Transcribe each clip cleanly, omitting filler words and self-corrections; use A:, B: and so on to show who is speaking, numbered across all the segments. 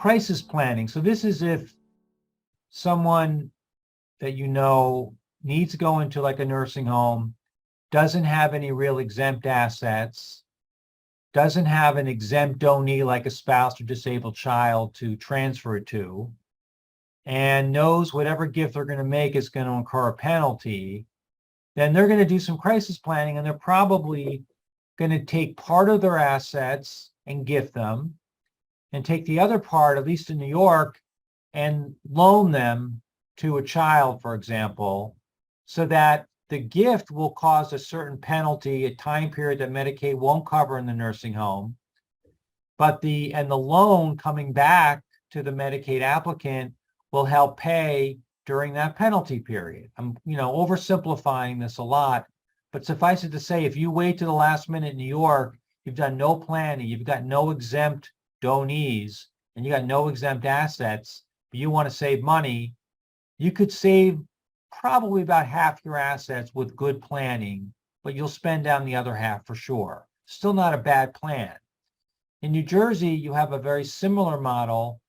A: crisis planning. So this is if someone that you know needs to go into like a nursing home, doesn't have any real exempt assets, doesn't have an exempt donee like a spouse or disabled child to transfer it to, and knows whatever gift they're going to make is going to incur a penalty, then they're going to do some crisis planning, and they're probably going to take part of their assets and gift them, and take the other part, at least in New York, and loan them to a child, for example, so that the gift will cause a certain penalty, a time period that Medicaid won't cover in the nursing home, but the loan coming back to the Medicaid applicant will help pay during that penalty period. I'm, oversimplifying this a lot, but suffice it to say, if you wait to the last minute in New York, you've done no planning, you've got no exempt donees, and you got no exempt assets, but you want to save money, you could save probably about half your assets with good planning, but you'll spend down the other half for sure. Still not a bad plan. In New Jersey, you have a very similar model.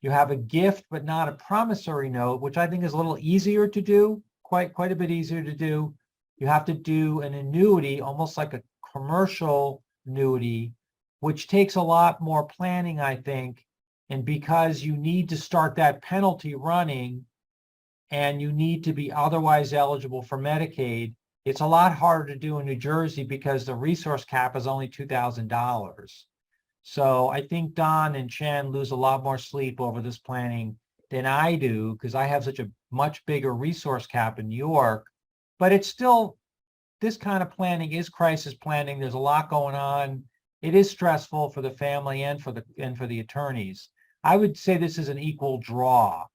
A: You have a gift, but not a promissory note, which I think is a little easier to do, quite a bit easier to do. You have to do an annuity, almost like a commercial annuity, which takes a lot more planning, I think. And because you need to start that penalty running and you need to be otherwise eligible for Medicaid, it's a lot harder to do in New Jersey because the resource cap is only $2,000. So I think Don and Chen lose a lot more sleep over this planning than I do, because I have such a much bigger resource cap in New York. But it's still, this kind of planning is crisis planning. There's a lot going on. It is stressful for the family and for the attorneys. I would say this is an equal draw.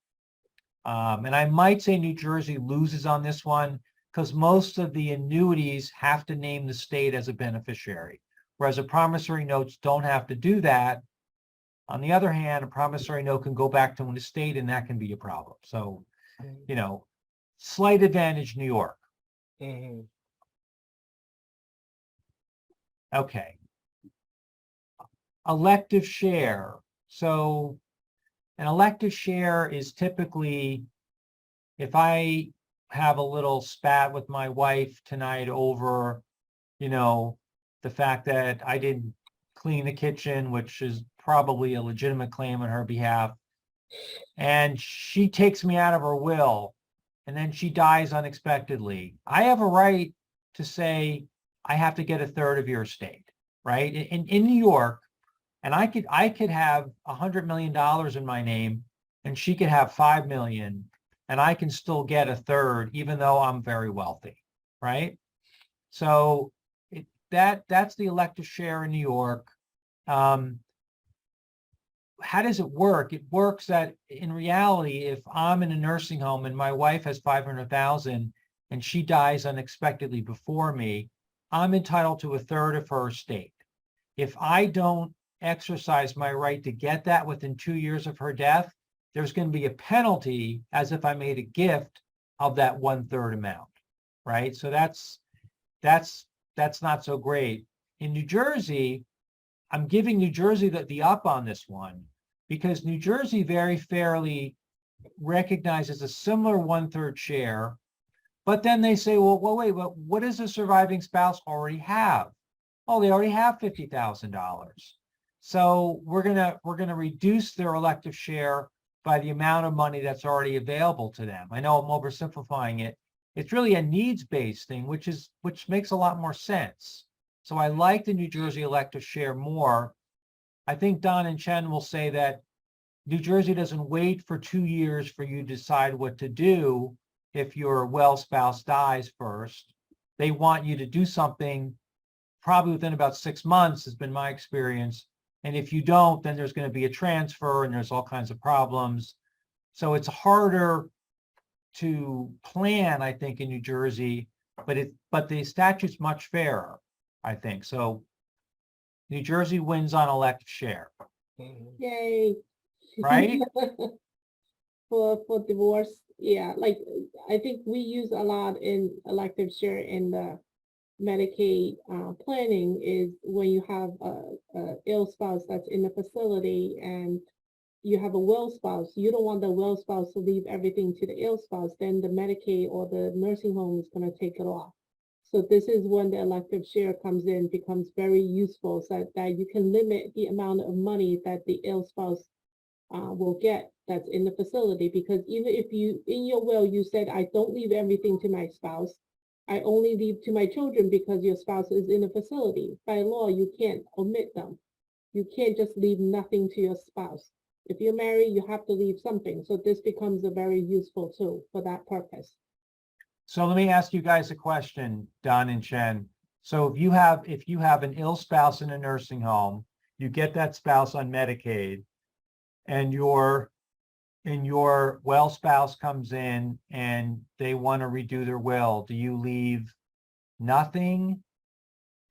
A: And I might say New Jersey loses on this one because most of the annuities have to name the state as a beneficiary, whereas a promissory notes don't have to do that. On the other hand, a promissory note can go back to an estate, and that can be a problem. So, slight advantage New York.
B: Mm-hmm.
A: Okay. Elective share. So an elective share is typically, if I have a little spat with my wife tonight over, the fact that I didn't clean the kitchen, which is probably a legitimate claim on her behalf, and she takes me out of her will, and then she dies unexpectedly, I have a right to say, I have to get a third of your estate, right? In New York, and I could have $100 million in my name, and she could have 5 million, and I can still get a third, even though I'm very wealthy, right? So that's the elective share in New York. How does it work? It works that in reality, if I'm in a nursing home and my wife has 500,000 and she dies unexpectedly before me, I'm entitled to a third of her estate. If I don't exercise my right to get that within 2 years of her death, there's going to be a penalty as if I made a gift of that 1/3 amount, right? So that's not so great. In New Jersey, I'm giving New Jersey the up on this one, because New Jersey very fairly recognizes a similar 1/3 share, but then they say, well, wait, what does the surviving spouse already have? Oh, they already have $50,000. So we're gonna reduce their elective share by the amount of money that's already available to them. I know I'm oversimplifying it. It's really a needs-based thing, which makes a lot more sense. So I like the New Jersey elective share more. I think Don and Chen will say that New Jersey doesn't wait for 2 years for you to decide what to do if your well spouse dies first. They want you to do something probably within about 6 months, has been my experience. And if you don't, then there's going to be a transfer and there's all kinds of problems. So it's harder to plan, I think, in New Jersey, but the statute's much fairer, I think. So New Jersey wins on elective share.
C: Yay.
A: Right?
C: For divorce, yeah, like I think we use a lot in elective share in the Medicaid planning is when you have a ill spouse that's in the facility and you have a will spouse, you don't want the will spouse to leave everything to the ill spouse, then the Medicaid or the nursing home is gonna take it off. So this is when the elective share comes in, becomes very useful, so that you can limit the amount of money that the ill spouse will get that's in the facility, because even if you, in your will, you said, I don't leave everything to my spouse, I only leave to my children because your spouse is in a facility. By law, you can't omit them. You can't just leave nothing to your spouse. If you're married, you have to leave something. So this becomes a very useful tool for that purpose.
A: So let me ask you guys a question, Don and Chen. So if you have an ill spouse in a nursing home, you get that spouse on Medicaid, and your well spouse comes in and they want to redo their will, do you leave nothing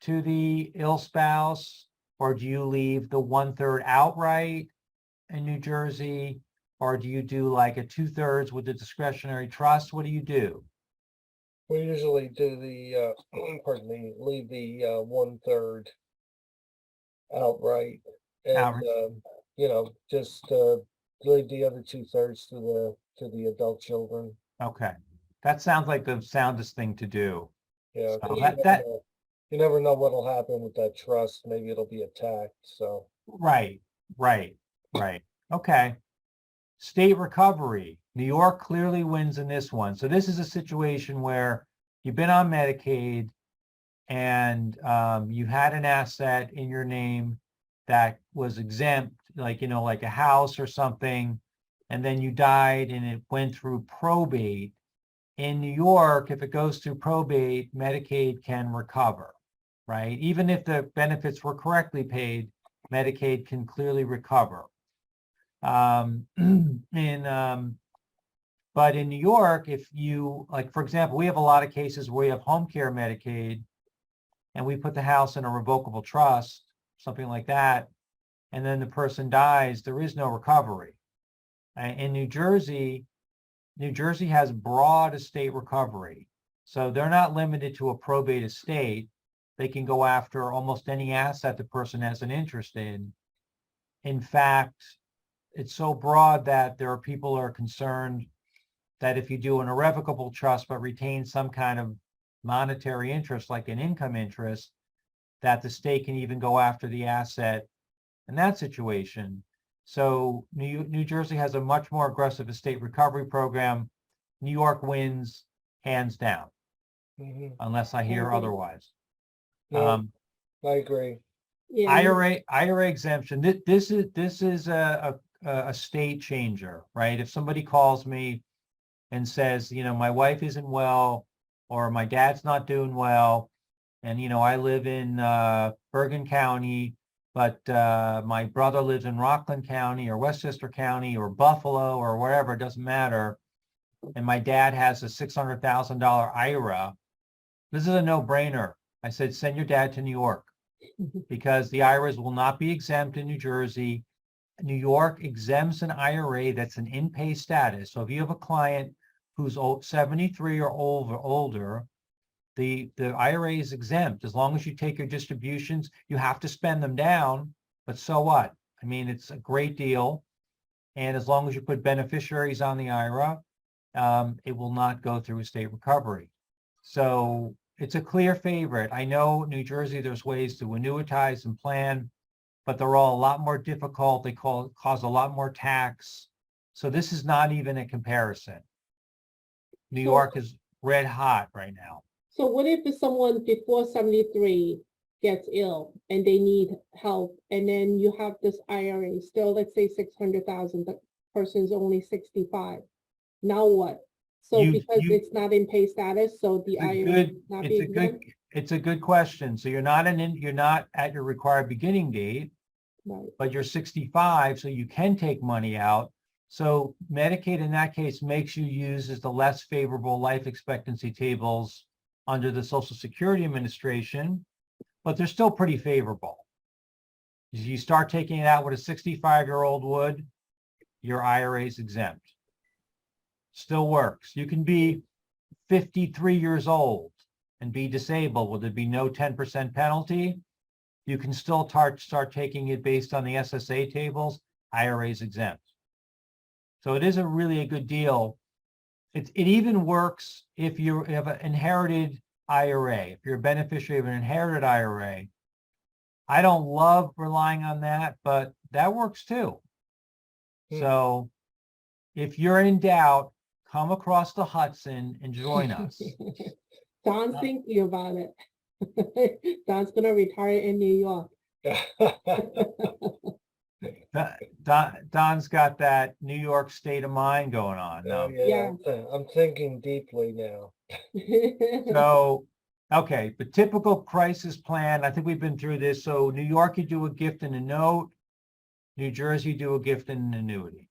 A: to the ill spouse, or do you leave the 1/3 outright in New Jersey, or do you do like a 2/3 with the discretionary trust? What do you do?
B: We usually do the, pardon me, leave the 1/3 outright, and
A: Outright.
B: just leave the other 2/3 to the adult children.
A: Okay, that sounds like the soundest thing to do.
B: Yeah,
A: So
B: 'cause you never know what'll happen with that trust. Maybe it'll be attacked. So
A: right. Okay. State recovery. New York clearly wins in this one. So this is a situation where you've been on Medicaid and you had an asset in your name that was exempt, like a house or something, and then you died and it went through probate. In New York, if it goes through probate, Medicaid can recover, right? Even if the benefits were correctly paid, Medicaid can clearly recover. But in New York, if you, like, for example, we have a lot of cases where we have home care Medicaid and we put the house in a revocable trust, something like that, and then the person dies, there is no recovery. In New Jersey has broad estate recovery. So they're not limited to a probate estate. They can go after almost any asset the person has an interest in. In fact, it's so broad that there are people who are concerned that if you do an irrevocable trust but retain some kind of monetary interest, like an income interest, that the state can even go after the asset in that situation. So New Jersey has a much more aggressive estate recovery program. New York wins hands down, unless I hear otherwise.
B: no, I agree.
C: Yeah,
A: IRA exemption. This is a state changer, right? If somebody calls me and says, my wife isn't well, or my dad's not doing well, and I live in Bergen County, but my brother lives in Rockland County or Westchester County or Buffalo or wherever, it doesn't matter, and my dad has a $600,000 IRA, this is a no-brainer. I said, send your dad to New York, because the IRAs will not be exempt in New Jersey. New York exempts an IRA that's an in-pay status. So if you have a client who's 73 or older, the IRA is exempt. As long as you take your distributions, you have to spend them down, but so what? I mean, it's a great deal. And as long as you put beneficiaries on the IRA, it will not go through estate recovery. So it's a clear favorite. I know New Jersey, there's ways to annuitize and plan, but they're all a lot more difficult. They cause a lot more tax. So this is not even a comparison. New York is red hot right now.
C: so what if someone before 73 gets ill and they need help, and then you have this IRA still, let's say 600,000, the person's only 65. Now what? So because it's not in pay status, so the IRA not be exempt?
A: It's a good question. So you're not at your required beginning date,
C: Right.
A: but you're 65, so you can take money out. So Medicaid in that case makes you use as the less favorable life expectancy tables under the Social Security Administration, but they're still pretty favorable. If you start taking it out what a 65-year-old would, your IRA is exempt. Still works. You can be 53 years old and be disabled. Will there be no 10% penalty? You can still start taking it based on the SSA tables. IRA's exempt. So it is really a good deal. It even works if you have an inherited IRA, if you're a beneficiary of an inherited IRA. I don't love relying on that, but that works too. So if you're in doubt, come across the Hudson and join us.
C: Don's thinking about it. Don's gonna retire in New York.
A: Don's got that New York state of mind going on.
B: Oh,
A: No.
B: yeah, I'm thinking deeply now.
A: So, okay, the typical crisis plan, I think we've been through this. So New York, you do a gift and a note. New Jersey, you do a gift and an annuity.